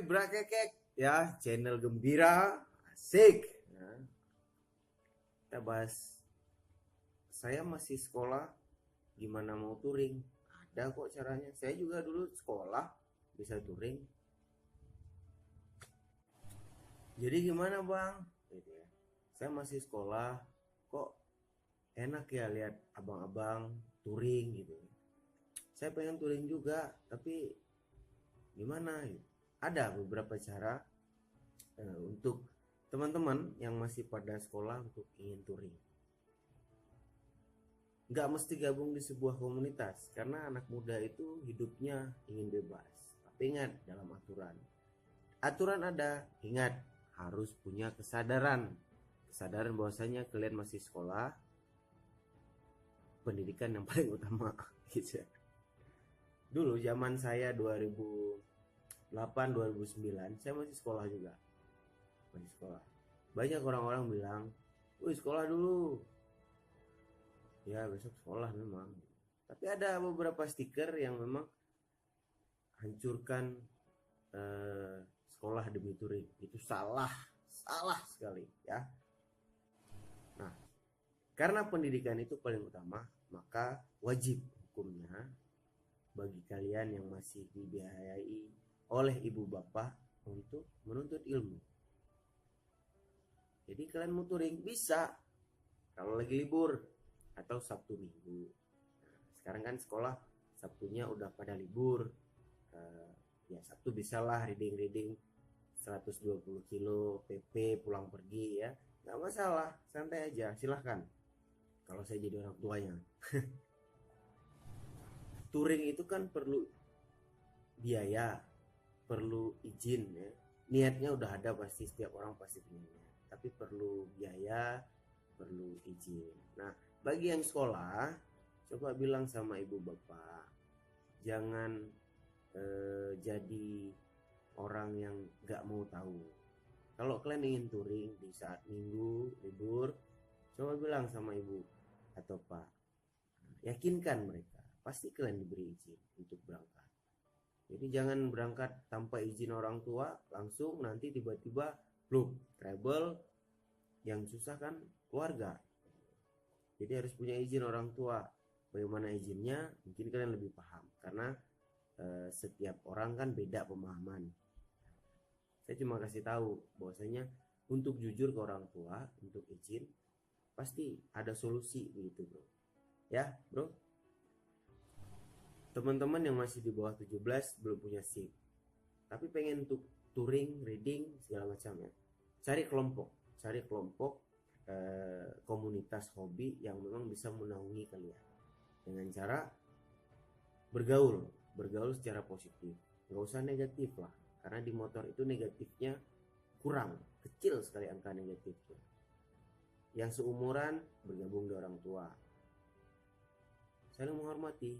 Brakekek ya, channel gembira, asik ya. Kita bahas, saya masih sekolah, gimana mau touring? Ada kok caranya, saya juga dulu sekolah bisa touring. Jadi gimana bang? Gitu ya. Saya masih sekolah, kok enak ya lihat abang-abang touring gitu. Saya pengen touring juga, tapi gimana? Ada beberapa cara untuk teman-teman yang masih pada sekolah untuk ingin touring. Nggak mesti gabung di sebuah komunitas, karena anak muda itu hidupnya ingin bebas. Tapi ingat, dalam aturan. Aturan ada, ingat, harus punya kesadaran. Kesadaran bahwasanya kalian masih sekolah, pendidikan yang paling utama gitu. Dulu zaman saya 2008 2009 saya masih sekolah juga. Masih sekolah. Banyak orang-orang bilang, "Wih, sekolah dulu." Ya, besok sekolah memang. Tapi ada beberapa stiker yang memang hancurkan sekolah demi touring. Itu salah, salah sekali ya. Nah, karena pendidikan itu paling utama, maka wajib hukumnya bagi kalian yang masih dibiayai oleh ibu bapak untuk menuntut ilmu. Jadi kalian mau touring bisa kalau lagi libur atau Sabtu Minggu. Nah, sekarang kan sekolah Sabtunya udah pada libur. Ya Sabtu bisalah reading 120 kilo PP pulang pergi ya. Nggak masalah, santai aja, silahkan. Kalau saya jadi orang tuanya. Touring itu kan perlu biaya, perlu izin ya. Niatnya udah ada pasti, setiap orang pasti punya niat. Tapi perlu biaya, perlu izin. Nah, bagi yang sekolah, coba bilang sama ibu bapak, jangan jadi orang yang gak mau tahu. Kalau kalian ingin touring di saat minggu libur, coba bilang sama ibu atau pak, yakinkan mereka, pasti kalian diberi izin untuk berangkat. Jadi jangan berangkat tanpa izin orang tua, langsung nanti tiba-tiba travel, yang susah kan keluarga. Jadi harus punya izin orang tua. Bagaimana izinnya? Mungkin kalian lebih paham, karena setiap orang kan beda pemahaman. Saya cuma kasih tahu bahwasanya untuk jujur ke orang tua, untuk izin pasti ada solusi begitu bro. Ya bro. Teman-teman yang masih di bawah 17 belum punya SIM, tapi pengen untuk touring, reading segala macam ya. Cari kelompok komunitas hobi yang memang bisa menaungi kalian dengan cara bergaul secara positif, nggak usah negatif lah, karena di motor itu negatifnya kurang, kecil sekali angka negatifnya. Yang seumuran bergabung di orang tua, saling menghormati.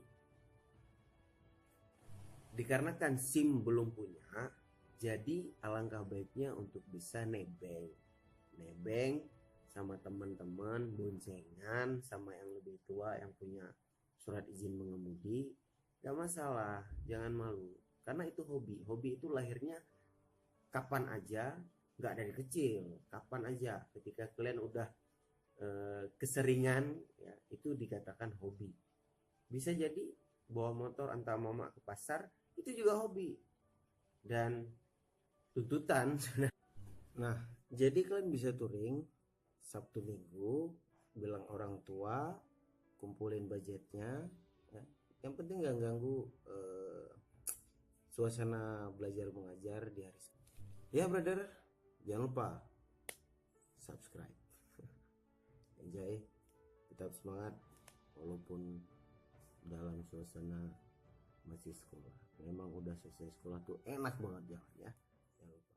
Dikarenakan SIM belum punya, jadi alangkah baiknya untuk bisa nebeng sama teman-teman, boncengan sama yang lebih tua yang punya surat izin mengemudi. Gak masalah, jangan malu, karena itu hobi itu lahirnya kapan aja, gak dari kecil, kapan aja. Ketika kalian udah keseringan ya, itu dikatakan hobi. Bisa jadi bawa motor antar mama ke pasar, itu juga hobi dan tuntutan. Nah, jadi kalian bisa touring Sabtu Minggu, bilang orang tua, kumpulin budgetnya ya. Yang penting gak ganggu suasana belajar mengajar di hari Sabtu. Ya brother, jangan lupa subscribe. Enjoy, tetap semangat walaupun dalam suasana masih sekolah. Memang udah selesai sekolah tuh enak banget jalan ya. Jangan lupa.